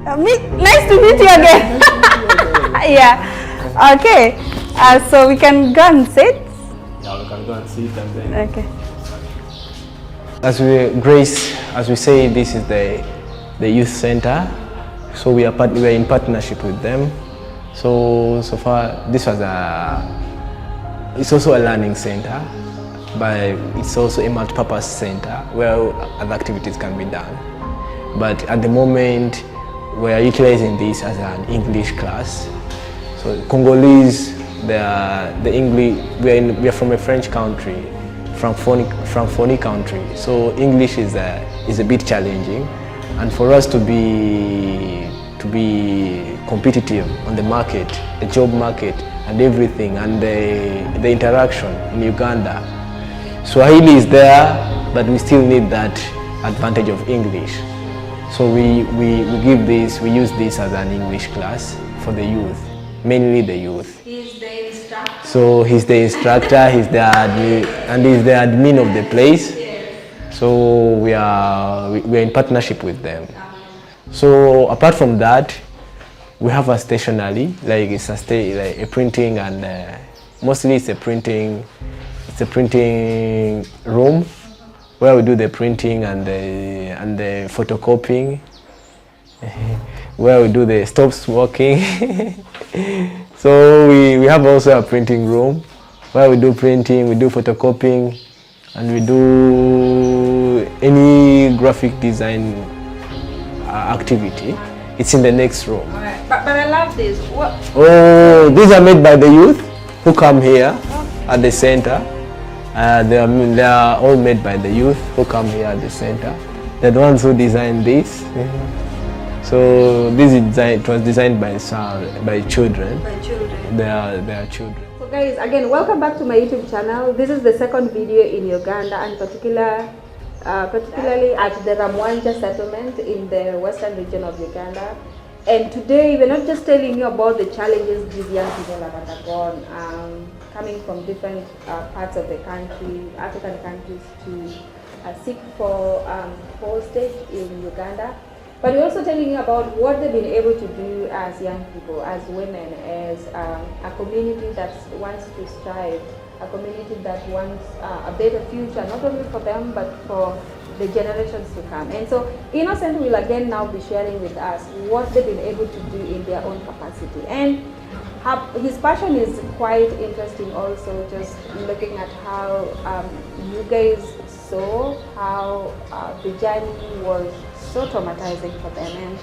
Nice to meet you again. Yeah. Okay. So we can go and sit. Yeah, we can go and sit and then. Okay. As we say, this is the youth center. So we are in partnership with them. So far, this was it's also a learning center, but it's also a multi-purpose center where other activities can be done. But at the moment, we are utilizing this as an English class. So Congolese, we are from a French country, Francophonie country. So English is a bit challenging, and for us to be competitive on the market, the job market, and everything, and the interaction in Uganda. Swahili is there, but we still need that advantage of English. So we use this as an English class for the youth, mainly the youth. He's the instructor. So he's the instructor, he's the admin of the place. Yes. So we are in partnership with them. So apart from that, we have a stationery, like it's a printing, and mostly it's a printing room where we do the printing and the photocopying, where we do the stop smoking. So we have also a printing room where we do printing, we do photocopying, and we do any graphic design activity. It's in the next room. All right. But I love this. What? Oh, these are made by the youth who come here at the center. They are all made by the youth who come here at the center. They're the ones who designed this. So it was designed by children. By children. They are children. So guys, again, welcome back to my YouTube channel. This is the second video in Uganda, and particularly at the Ramwanja settlement in the western region of Uganda. And today we're not just telling you about the challenges these young people have undergone, coming from different parts of the country, African countries, to seek for hostage in Uganda. But we're also telling you about what they've been able to do as young people, as women, as a community that wants to strive, a community that wants a better future, not only for them, but for the generations to come. And so Innocent will again now be sharing with us what they've been able to do in their own capacity. And his passion is quite interesting also, just looking at how you guys saw how the journey was so traumatizing for them. And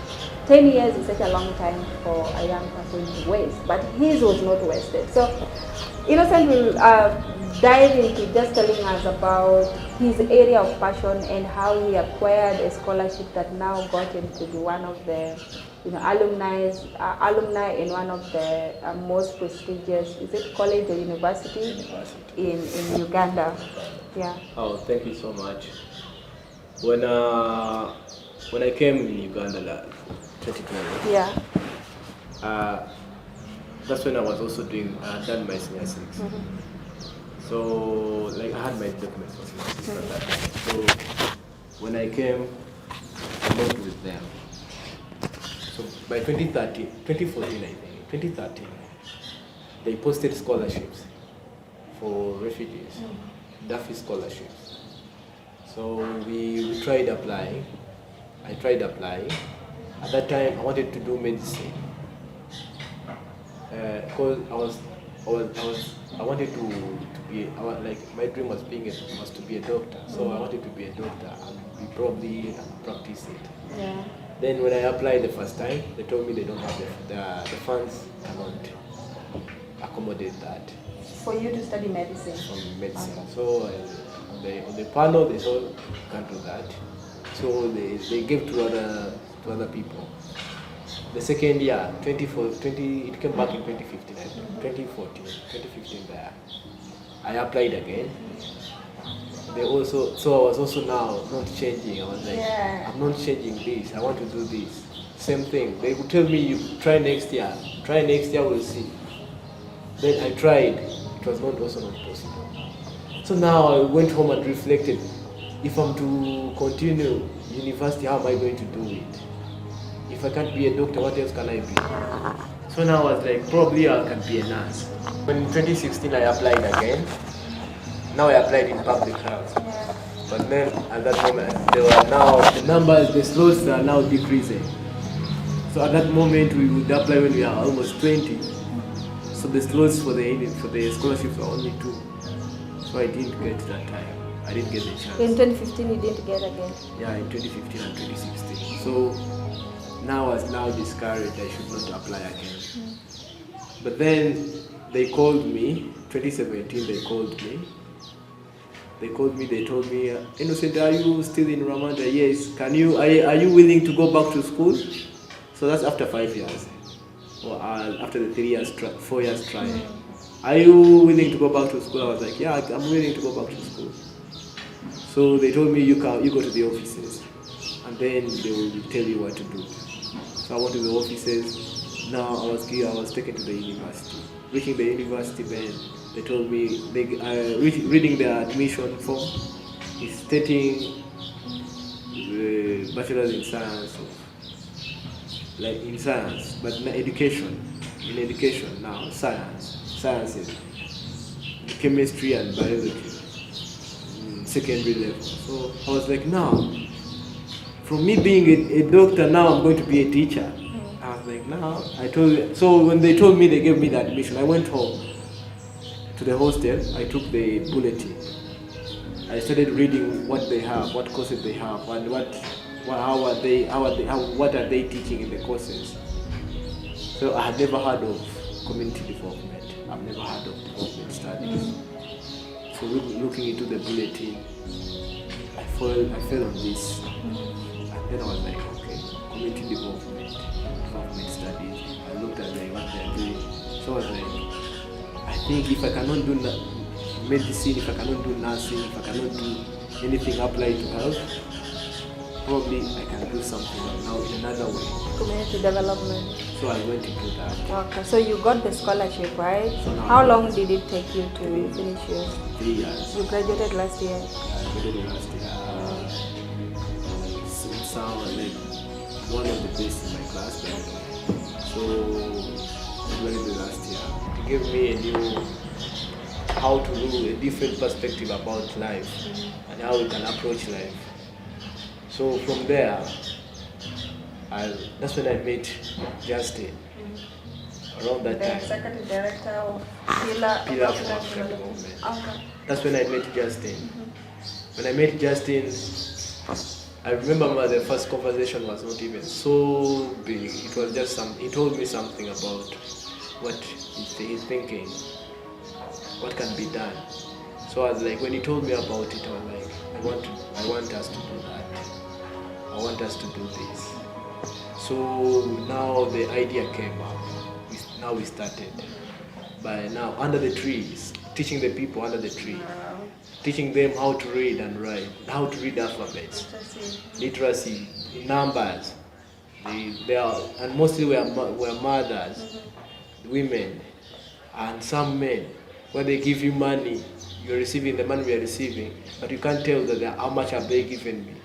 10 years is such a long time for a young person to waste, but his was not wasted. So Innocent will dive into just telling us about his area of passion and how he acquired a scholarship that now got him to be one of the alumni in one of the most prestigious, is it college or university in Uganda? Yeah. Oh, thank you so much. When I came in Uganda 2020, yeah, that's when I was also done my senior six. Mm-hmm. So like I had my documents for senior six at that time. So when I came, I worked with them. So by 2014 I think, 2013, they posted scholarships for refugees, Duffy scholarships. So we tried applying. I tried applying. At that time, I wanted to do medicine because I wanted to be like my dream was to be a doctor. So I wanted to be a doctor and probably practice it. yeah. Then when I applied the first time, they told me they don't have the funds cannot accommodate that. For you to study medicine? From medicine. Okay. So on the panel, they saw can't do that. So they gave to other people. The second year, it came back in 2015, I think, 2015 there. I applied again. So I was also now not changing. I was like, yeah. I'm not changing this. I want to do this. Same thing. They would tell me, you try next year. Try next year, we'll see. Then I tried. It was also not possible. So now I went home and reflected. If I'm to continue university, how am I going to do it? if I can't be a doctor, what else can I be? So now I was like, probably I can be a nurse. When in 2016 I applied again. Now I applied in public health. But then at that moment, there were now the numbers, the slots are now decreasing. So at that moment we would apply when we are almost 20. So the slots for the scholarships were only 2. So I didn't get that time. I didn't get the chance. In 2015 you didn't get again? Yeah, in 2015 and 2016. So now I was now discouraged, I should not apply again. But then they called me, 2017 they called me. They told me, Innocent, are you still in Rwanda? Yes. Are you willing to go back to school? So that's after 5 years. Or after the 4 years trial. Are you willing to go back to school? I was like, yeah, I'm willing to go back to school. So they told me, you go to the offices and then they will tell you what to do. So I went to the offices. Now I was taken to the university. Reaching the university, then they told me, reading the admission form, is stating bachelor's in science, but in education now, sciences, chemistry and biology, secondary level. So I was like, now, from me being a doctor, now I'm going to be a teacher. I was like, now, so when they told me, they gave me the admission, I went home to the hostel, I took the bulletin. I started reading what they have, what courses they have, and what are they teaching in the courses. So I had never heard of community development. I've never heard of development studies. So looking into the bulletin, I fell on this. And then I was like, okay, community development studies. I looked at what they're doing. So I was like, I think if I cannot do medicine, if I cannot do nursing, if I cannot do anything applied to health, probably I can do something now in another way. Community development. So I went into that. Okay, so you got the scholarship, right? So how long did it take you to finish yours? 3 years. You graduated last year? Yeah, I graduated last year. So like one of the best in my class. So I graduated last year. It gave me how to do a different perspective about life and how we can approach life. So from there, that's when I met Justin. Around that time. The Executive Director of Pillar for African Development. Okay. That's when I met Justin. When I met Justin, I remember the first conversation was not even so big. It was just he told me something about what he's thinking, what can be done. So I was like, when he told me about it, I was like, I want us to do that. I want us to do this. So now the idea came up. Now we started. By now, under the trees, teaching the people under the tree, teaching them how to read and write, how to read alphabets, literacy, numbers. And mostly we are mothers, women, and some men. When they give you money, you're receiving the money we are receiving, but you can't tell how much have they given me.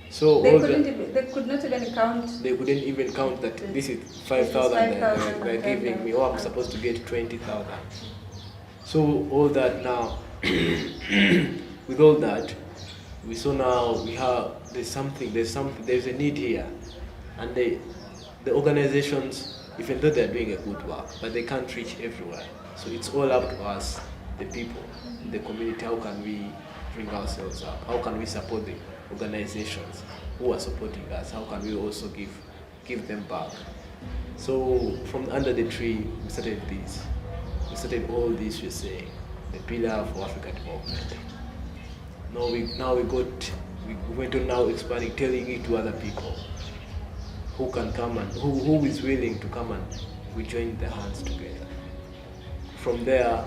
So they could not even count. They couldn't even count that this is 5,000 they're giving me, or I'm supposed to get 20,000. So all that now, with all that, we saw now there's a need here, and the organizations, even though they're doing a good work, but they can't reach everywhere. So it's all up to us, the people, the community. How can we bring ourselves up? How can we support the organizations who are supporting us? How can we also give them back? So from under the tree, we started this. We started all this, we're saying, the Pillar for African Development. Now we went on now expanding, telling it to other people who can come and who is willing to come, and we joined the hands together. From there,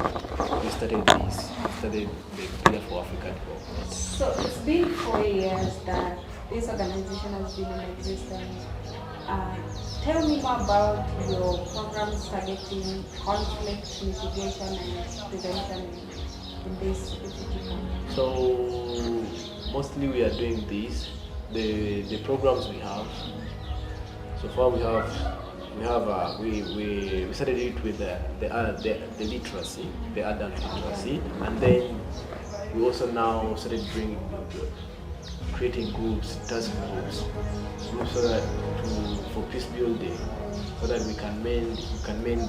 we started the Pillar for African Development. So it's been 4 years that this organization has been in existence. Tell me more about your programs targeting conflict mitigation and prevention in this specific country. So mostly we are doing this, the programs we have. So So far we started it with the literacy, the adult literacy, and then we also now started creating groups, task groups, so that for peace building, so that we can mend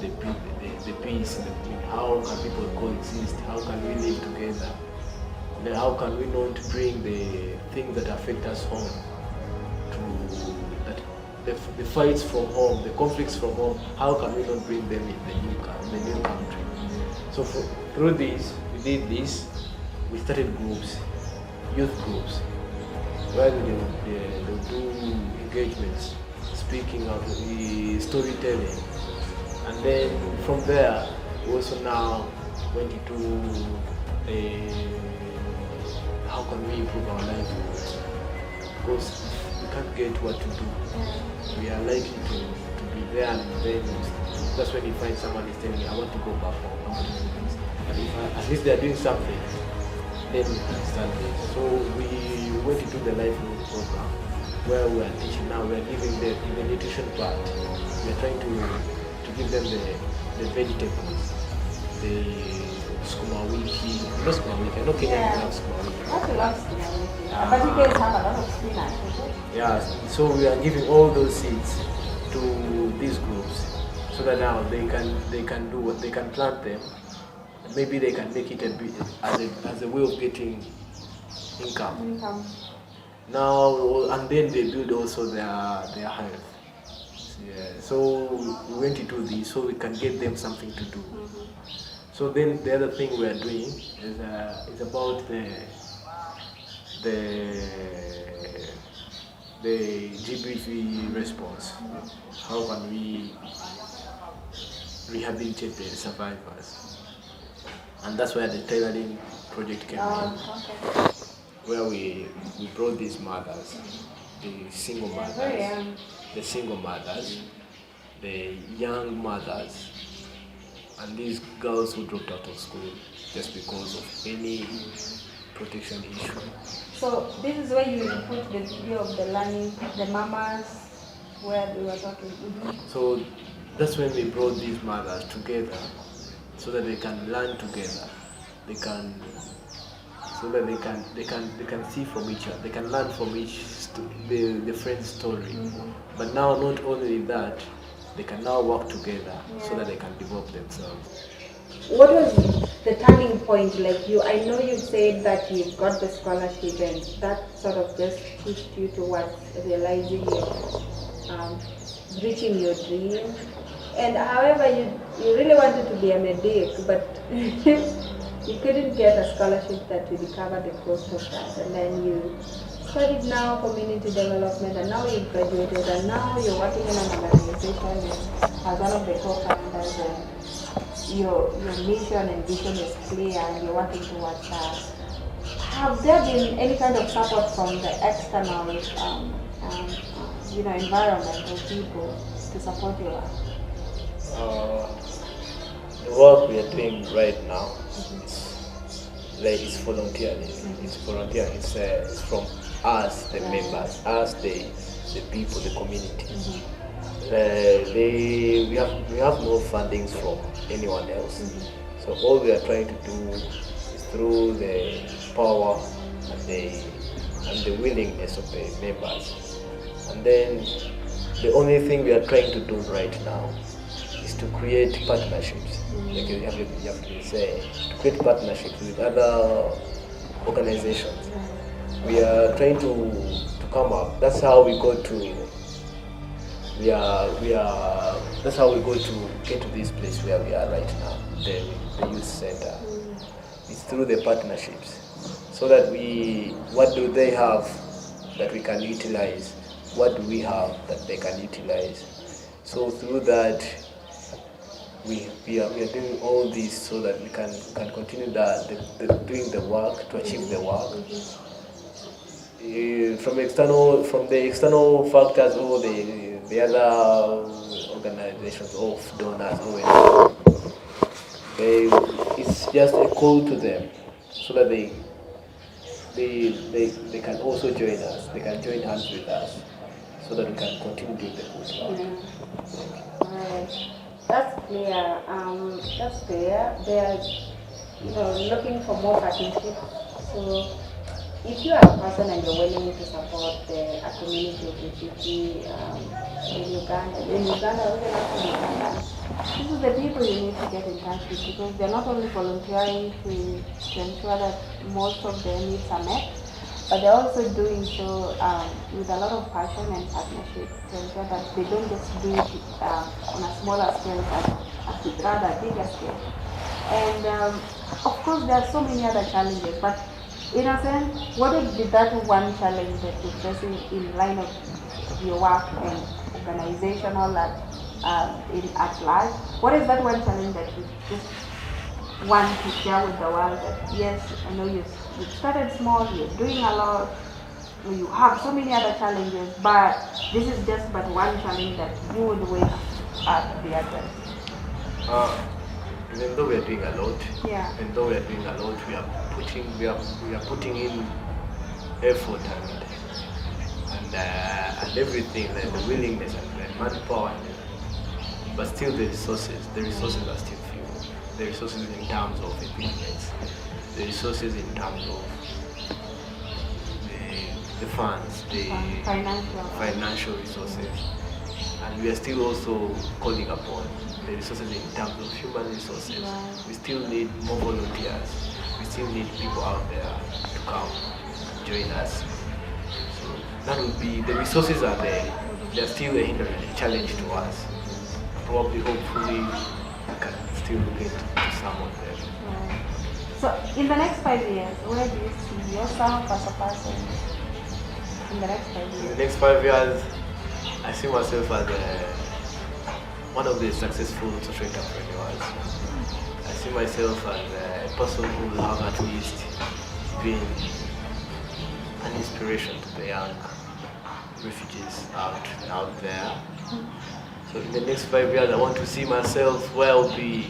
the peace. How can people coexist? How can we live together? Then how can we not bring the things that affect us home the fights from home, the conflicts from home, how can we not bring them in the new country? So through this, we did this, we started groups, youth groups, where they'll do engagements, speaking out, storytelling. And then from there, we also now went into how can we improve our livelihoods? Because we can't get what to do. We are likely to be there, and then that's when you find someone is telling you, I want to go back home, I want to do this. And if at least they are doing something, then we can start this. So we went into the livelihood program where we are teaching now, we are giving them in the nutrition part. We are trying to give them the vegetables, the skuma wiki, not skuma wiki, I know Kenya have skuma wiki. I love skuma wiki. But you guys have a lot of spinach, okay? Yeah, so we are giving all those seeds to these groups so that now they can do what they can plant them. Maybe they can make it a bit as a way of getting income. Now, and then they build also their health. Yeah, so we went into this so we can get them something to do. So then the other thing we are doing is about the GBV response. How can we rehabilitate the survivors? And that's where the tailoring project came in, where we brought these mothers, the single mothers, the young mothers, and these girls who dropped out of school just because of any protection issue. So this is where you put the video of the learning, the mamas, where we were talking. So that's when we brought these mothers together, so that they can learn together. So that they can see from each other. They can learn from the friend's story. But now not only that, they can now work together so that they can develop themselves. What was the turning point? Like I know you said that you got the scholarship and that sort of just pushed you towards realizing your, reaching your dream. And however, you really wanted to be a medic, but you couldn't get a scholarship that would cover the cost of that. And then you studied now community development, and now you've graduated, and now you're working in an organization as one of the co-founders. Your mission and vision is clear, and you're working towards that. Have there been any kind of support from the external, environment or people to support your work? The work we are doing right now, it's volunteering. It's volunteering. It's from us, the members, us, the people, the community. We have no fundings from anyone else. So all we are trying to do is through the power and the willingness of the members. And then the only thing we are trying to do right now is to create partnerships. Like you have to say, to create partnerships with other organizations. We are trying to come up. That's how we go to. That's how we go to get to this place where we are right now, the youth center. It's through the partnerships, so that what do they have that we can utilize? What do we have that they can utilize? So through that, we are doing all this so that we can continue doing the work to achieve the work. From the external factors or the other organizations of donors, it's just a call to them so that they can also join us. They can join hands with us so that we can continue doing the good work. Alright. That's clear. That's clear. They're looking for more partnership. So if you are a person and you're willing to support a community of refugee in Uganda, this is the people you need to get in touch with, because they're not only volunteering to ensure that most of their needs are met, but they're also doing so with a lot of passion and partnership to ensure that they don't just do it on a smaller scale, but rather bigger scale. And of course, there are so many other challenges, but in a sense, what would be that one challenge that you're facing in line of your work and organizational at large? What is that one challenge that you just want to share with the world that, yes, I know you started small, you're doing a lot, you have so many other challenges, but this is just but one challenge that you would wish to be addressed? Even though we are doing a lot, we are putting in effort and everything, like the willingness and manpower, but still the resources are still few. The resources in terms of equipment, the resources in terms of the funds, the financial resources, and we are still also calling upon the resources in terms of human resources. Right. We still need more volunteers. We still need people out there to come join us. So that would be, the resources are there. They're still a challenge to us. Probably, hopefully, we can still get to some of them. Right. So in the next 5 years, where do you see yourself as a person? In the next 5 years? In the next 5 years, I see myself as one of the successful social entrepreneurs. I see myself as a person who will have at least been an inspiration to the young refugees out there. So in the next 5 years, I want to see myself where I'll be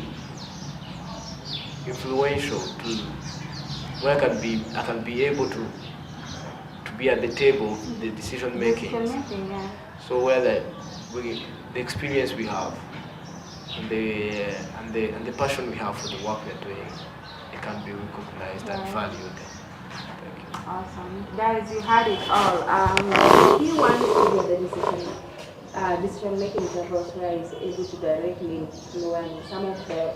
influential, to where I can be able to be at the table, the decision making. So where the experience we have and the passion we have for the work we're doing, it can be recognized and valued. Thank you. Awesome. Guys, you had it all. If you want to be the decision making process where is able to directly influence some of the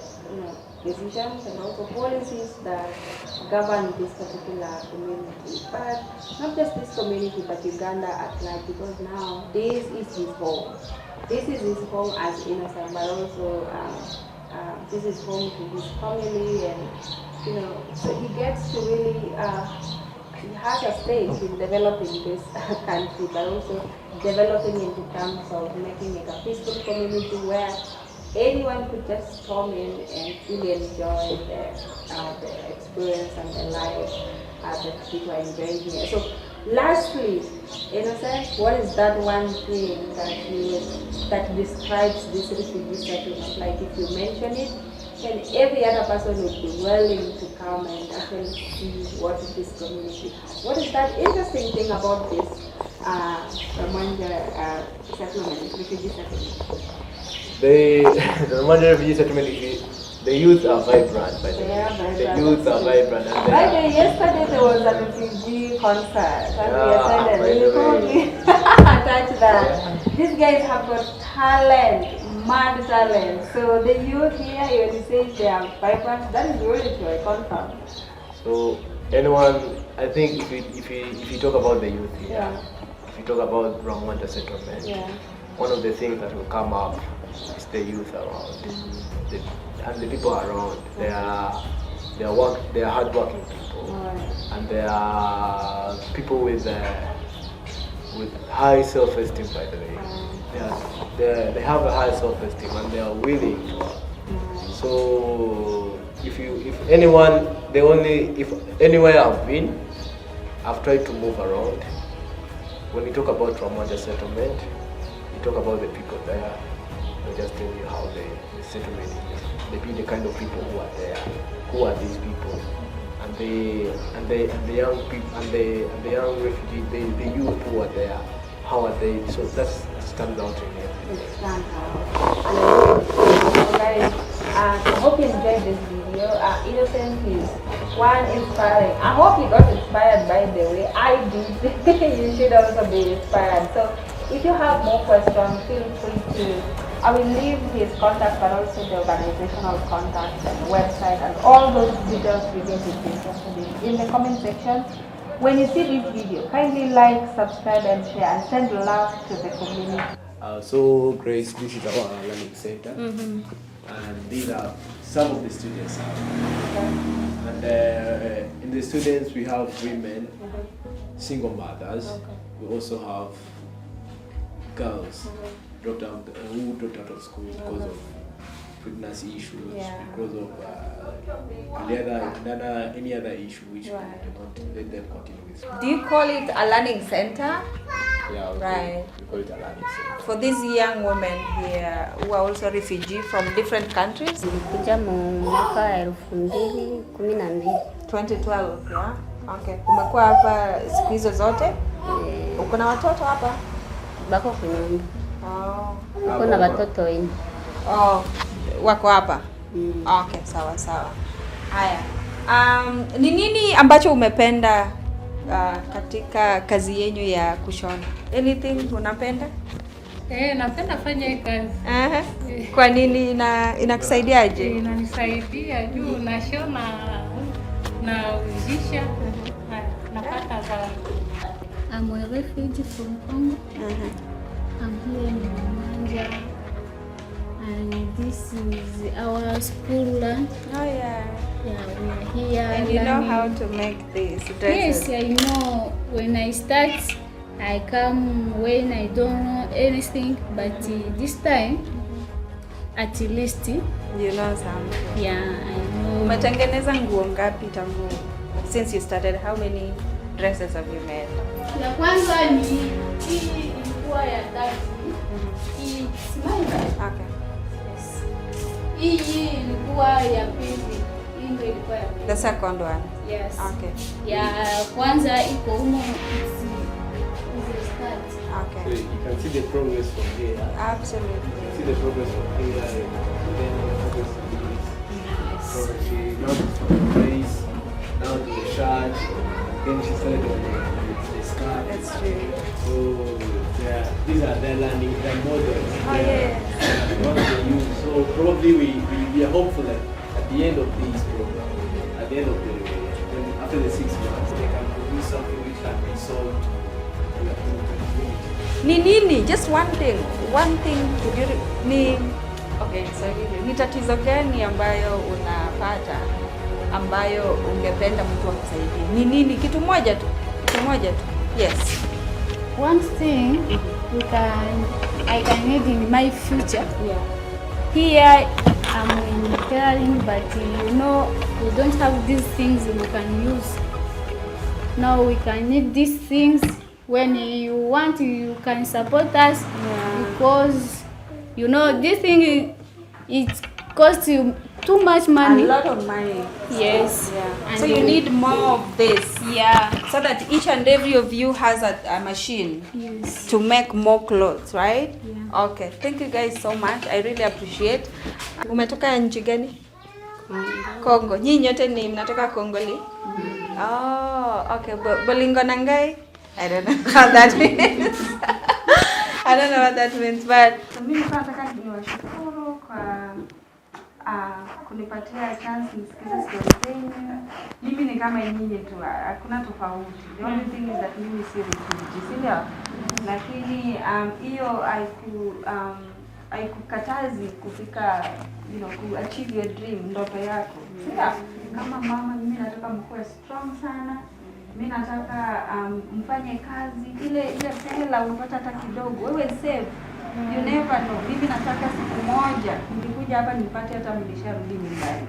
decisions and also policies that govern this particular community, but not just this community, but Uganda at large, because now this is his home. This is his home as innocent, but also this is home to his family, and so he gets to really he has a stake in developing this country, but also developing into terms of making it a peaceful community where anyone could just come in and really enjoy the experience and the life that people are enjoying here. So lastly, in a sense, what is that one thing that describes this refugee settlement? Like if you mention it, and every other person would be willing to come and actually see what this community has. What is that interesting thing about this Ramanja settlement, refugee settlement? The Ramanja refugee settlement, the youth are vibrant, by the way. The youth are vibrant. By the way, yesterday there was a refugee concert, and we attended. You probably touch that. These guys have got talent, mad talent. So the youth here, when you say they are vibrant, that is really true, I confirm. So anyone, I think if you talk about the youth here, if you talk about Ramanja settlement, one of the things that will come up is the youth around. And the people around, they are hardworking people, and they are people with high self-esteem. By the way, they have a high self-esteem and they are willing to work. So if anywhere I've been, I've tried to move around. When you talk about Ramanja settlement, you talk about the people there. I'll just tell you how the settlement is. Maybe the kind of people who are there, who are these people, and the young people and the young refugees, the youth who are there, how are they? So that stands out in here. Guys, I hope you enjoyed this video. Innocent is one inspiring. I hope you got inspired, by the way. I did. You should also be inspired. So if you have more questions, feel free to. I will leave his contact, but also the organizational contact and website and all those details related to interested in the comment section. When you see this video, kindly like, subscribe, and share, and send love to the community. So Grace, this is our learning center, and these are some of the students. And in the students we have women, single mothers. We also have girls who dropped out of school because of pregnancy issues, because of any other issue which we do not let them continue with. Do you call it a learning center? Yeah, right. We call it a learning center. For these young women here who are also refugees from different countries? Nilikuja mwaka 2014. 2012, yeah? Okay. Umekuwa hapa siku hizo zote? Uko na watoto hapa? Bako kwa nyumba. Oh. Uko na watoto wengi. Oh, wako hapa? Okay, sawa sawa. Haya. Ni nini ambacho umependa katika kazi yenu ya kushona? Anything unapenda? Napenda fanya hii kazi. Kwa nini inakusaidiaje? Inanisaidia juu nashona na uzisha napata zawadi. I'm a refugee from Congo. I'm here in Manja, and this is our school lunch. Oh yeah. Yeah, we are here. And you know how to make these dresses? Yes, I know. When I start, I come when I don't know anything, but this time, at least, you know something. Yeah, I know. Umetengeneza nguo ngapi tangu since you started? How many dresses have you made? Ya kwanza ni hii ilikuwa ya tatu. Hii smile. Okay. Yes. Hii ilikuwa ya pili. Hii ndio ilikuwa ya pili. The second one. Yes. Okay. Ya kwanza iko humo start. Okay. So you can see the progress from here. Absolutely. See the progress from here, and then the progress to this. So she now to the face, now to the shirt, then she started on the skirt. That's true. So yeah, these are their learning, their models. Oh yeah. What they use. So probably we are hopeful that at the end of this program, at the end of after the 6 months, they can produce something which can be sold to the community. Ni nini? Just one thing. One thing okay, so ni tatizo gani ambayo unapata ambayo ungependa mtu akusaidie? Ni nini? Kitu moja tu. Kitu moja tu. Yes. One thing I can need in my future. Yeah. Here I'm in caring, but you know we don't have these things we can use. Now we can need these things. When you want, you can support us, because you know this thing it costs you too much money. A lot of money. Yes. Yeah. So you need more of this. Yeah. So that each and every of you has a machine. Yes. To make more clothes, right? Yeah. Okay. Thank you guys so much. I really appreciate. Umetoka nchi gani? Congo. Nyinyi nyote ni mnatoka Congoli? Oh, okay. Bolingo nangai? I don't know how that means. I don't know what that means, but mimi nataka niwashukuru kwa kunipatia chance nisikize stories zenu. Mimi ni kama nyinyi tu, hakuna tofauti. The only thing is that mimi si refugee, si ndio? Lakini hiyo haikukatazi kufika, you know, to achieve your dream, ndoto yako. Sio? Kama mama mimi nataka mkuwe strong sana. Mimi nataka mfanye kazi ile pesa unapata hata kidogo. Wewe save. You never know. Mimi nataka siku moja nikikuja hapa nipate hata nilisharudi nyumbani.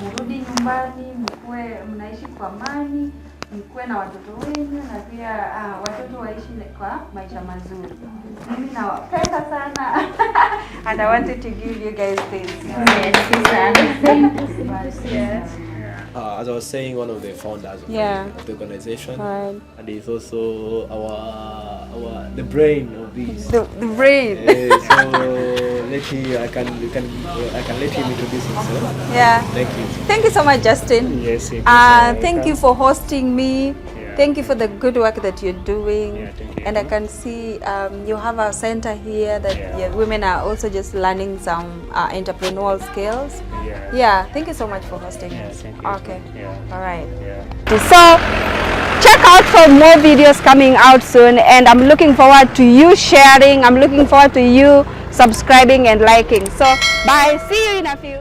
Mrudi nyumbani, mkuwe mnaishi kwa amani, mkuwe na watoto wenu na pia watoto waishi kwa maisha mazuri. Mimi nawapenda sana. And I wanted to give you guys this. Yes. as I was saying, one of the founders of, of the organization, and he's also the brain of this. The brain. So I can let him introduce himself. Yeah. Thank you. Thank you so much, Justin. Yes. Thank you for hosting me. Thank you for the good work that you're doing. Yeah, thank you. And I can see you have a center here that women are also just learning some entrepreneurial skills. Yeah, thank you so much for hosting us. Thank you. Okay. Yeah. All right. Yeah. So check out for more videos coming out soon, and I'm looking forward to you sharing. I'm looking forward to you subscribing and liking. So bye. See you in a few.